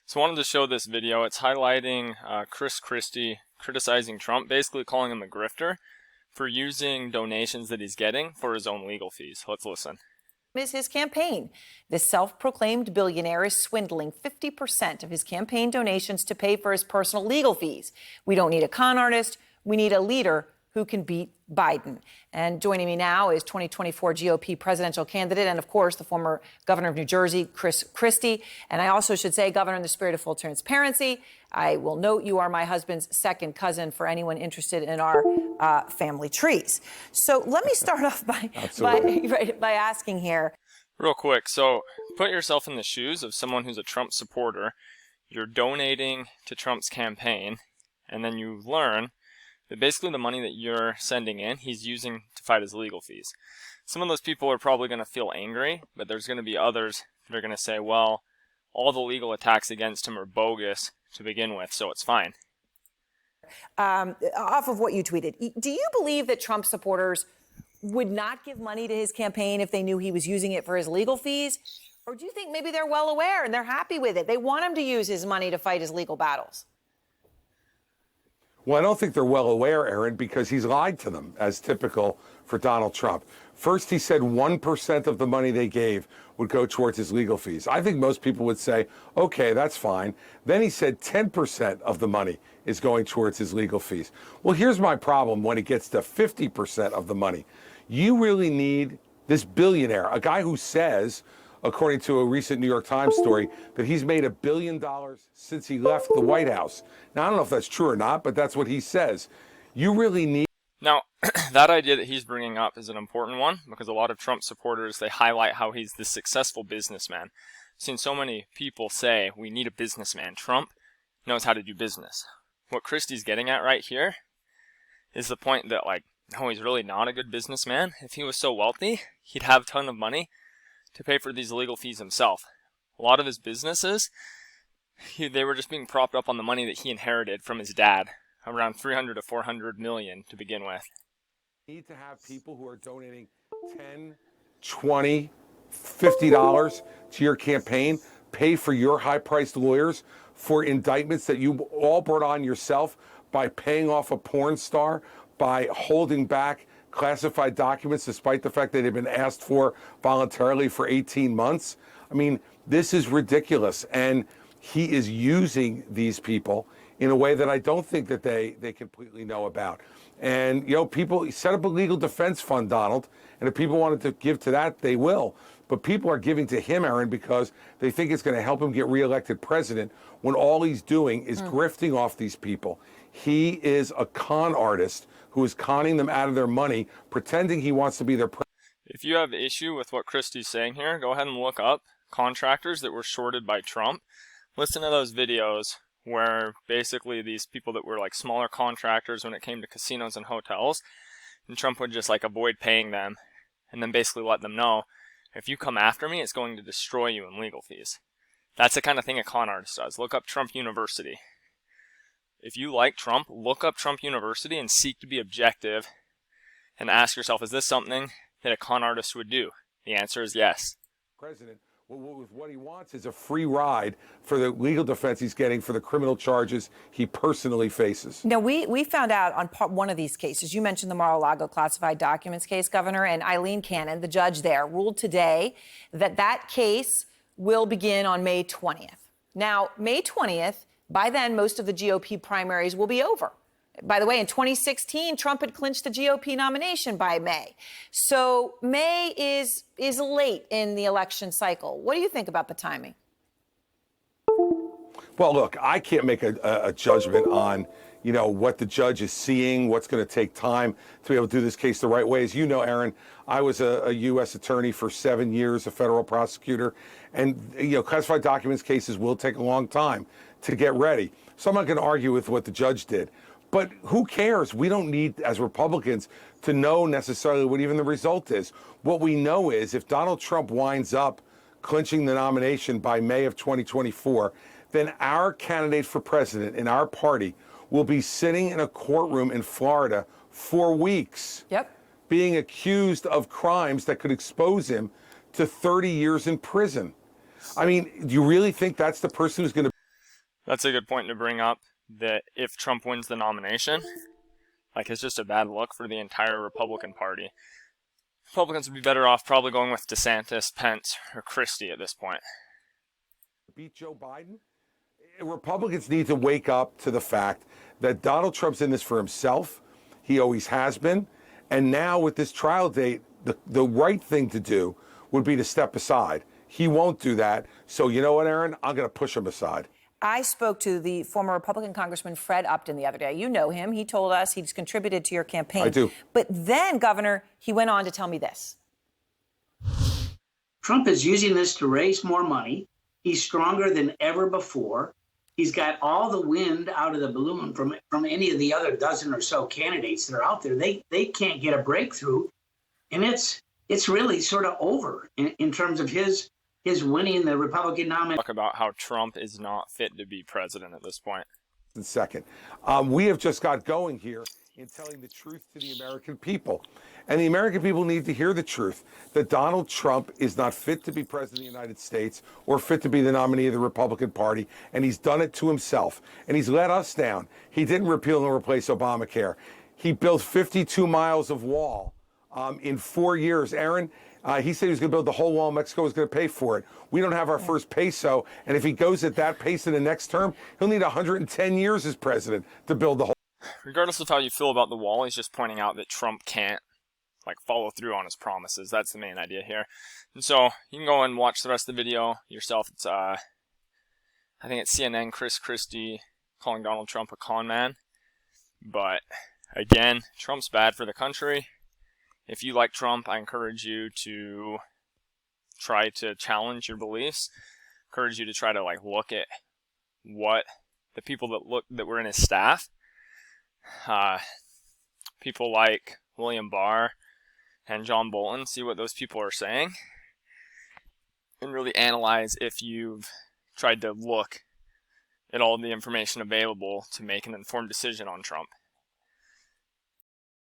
So I wanted to show this video. It's highlighting Christie criticizing Trump, basically calling him a grifter for using donations that he's getting for his own legal fees. Let's listen. Is his campaign. The self-proclaimed billionaire is swindling 50% of his campaign donations to pay for his personal legal fees. We don't need a con artist. We need a leader who can beat Biden. And joining me now is 2024 GOP presidential candidate and, of course, the former governor of New Jersey, Christie. And I also should say, Governor, in the spirit of full transparency, I will note you are my husband's second cousin for anyone interested in our family trees. So let me start off by asking here. Real quick, so put yourself in the shoes of someone who's a Trump supporter. You're donating to Trump's campaign, and then you learn that basically the money that you're sending in, he's using to fight his legal fees. Some of those people are probably going to feel angry, but there's going to be others that are going to say, well, all the legal attacks against him are bogus to begin with, so it's fine. Off of what you tweeted, do you believe that Trump supporters would not give money to his campaign if they knew he was using it for his legal fees? Or do you think maybe they're well aware and they're happy with it? They want him to use his money to fight his legal battles. Well, I don't think they're well aware, Aaron, because he's lied to them, as typical for Donald Trump. First, he said 1% of the money they gave would go towards his legal fees. I think most people would say, okay, that's fine. Then he said 10% of the money is going towards his legal fees. Well, here's my problem when it gets to 50% of the money. You really need this billionaire, a guy who says, according to a recent New York Times story, that he's made $1 billion since he left the White House. Now, I don't know if that's true or not, but that's what he says. You really need... Now, that idea that he's bringing up is an important one because a lot of Trump supporters, they highlight how he's this successful businessman. I've seen so many people say, we need a businessman. Trump knows how to do business. What Christie's getting at right here is the point that, like, no, he's really not a good businessman. If he was so wealthy, he'd have a ton of money to pay for these legal fees himself. A lot of his businesses, they were just being propped up on the money that he inherited from his dad, around 300 to 400 million to begin with. You need to have people who are donating $10, $20, $50 to your campaign, pay for your high-priced lawyers for indictments that you all brought on yourself by paying off a porn star, by holding back classified documents despite the fact that they've been asked for voluntarily for 18 months. I mean, this is ridiculous. And he is using these people in a way that I don't think that they completely know about. And, you know, people set up a legal defense fund, Donald, and if people wanted to give to that, they will. But people are giving to him, Aaron, because they think it's going to help him get reelected president when all he's doing is grifting off these people. He is a con artist who is conning them out of their money, pretending he wants to be their president. If you have issue with what Christie's saying here, go ahead and look up contractors that were shorted by Trump. Listen to those videos where basically these people that were like smaller contractors when it came to casinos and hotels, and Trump would just like avoid paying them and then basically let them know, if you come after me, it's going to destroy you in legal fees. That's the kind of thing a con artist does. Look up Trump University. If you like Trump, look up Trump University and seek to be objective and ask yourself, is this something that a con artist would do? The answer is yes. President, what he wants is a free ride for the legal defense he's getting for the criminal charges he personally faces. Now, we found out on one of these cases, you mentioned the Mar-a-Lago classified documents case, Governor, and Eileen Cannon, the judge there, ruled today that that case will begin on May 20th. Now, May 20th, by then, most of the GOP primaries will be over. By the way, in 2016, Trump had clinched the GOP nomination by May. So May is late in the election cycle. What do you think about the timing? Well, look, I can't make a judgment on, you know, what the judge is seeing, what's going to take time to be able to do this case the right way. As you know, Aaron, I was a U.S. attorney for 7 years, a federal prosecutor. And, you know, classified documents cases will take a long time to get ready. So I'm not going to argue with what the judge did. But who cares? We don't need, as Republicans, to know necessarily what even the result is. What we know is if Donald Trump winds up clinching the nomination by May of 2024, then our candidate for president in our party will be sitting in a courtroom in Florida for weeks, being accused of crimes that could expose him to 30 years in prison. I mean, do you really think that's the person who's going to... That's a good point to bring up, that if Trump wins the nomination, like, it's just a bad look for the entire Republican Party. Republicans would be better off probably going with DeSantis, Pence, or Christie at this point. Beat Joe Biden? Republicans need to wake up to the fact that Donald Trump's in this for himself. He always has been. And now with this trial date, the right thing to do would be to step aside. He won't do that. So you know what, Aaron? I'm going to push him aside. I spoke to the former Republican Congressman Fred Upton the other day. You know him. He told us he's contributed to your campaign. I do. But then, Governor, he went on to tell me this. Trump is using this to raise more money. He's stronger than ever before. He's got all the wind out of the balloon from any of the other dozen or so candidates that are out there. They can't get a breakthrough. And it's really sort of over in terms of his winning the Republican nomination. Talk about how Trump is not fit to be president at this point. Second, we have just got going here in telling the truth to the American people. And the American people need to hear the truth, that Donald Trump is not fit to be president of the United States or fit to be the nominee of the Republican Party, and he's done it to himself. And he's let us down. He didn't repeal and replace Obamacare. He built 52 miles of wall in 4 years. Aaron, he said he was going to build the whole wall. Mexico was going to pay for it. We don't have our first peso, and if he goes at that pace in the next term, he'll need 110 years as president to build the whole. Regardless of how you feel about the wall, he's just pointing out that Trump can't follow through on his promises. That's the main idea here. And so you can go and watch the rest of the video yourself. It's I think it's CNN Christie calling Donald Trump a con man. But again, Trump's bad for the country. If you like Trump, I encourage you to try to challenge your beliefs. Encourage you to try to look at what the people that were in his staff, people like William Barr and John Bolton, see what those people are saying, and really analyze if you've tried to look at all the information available to make an informed decision on Trump.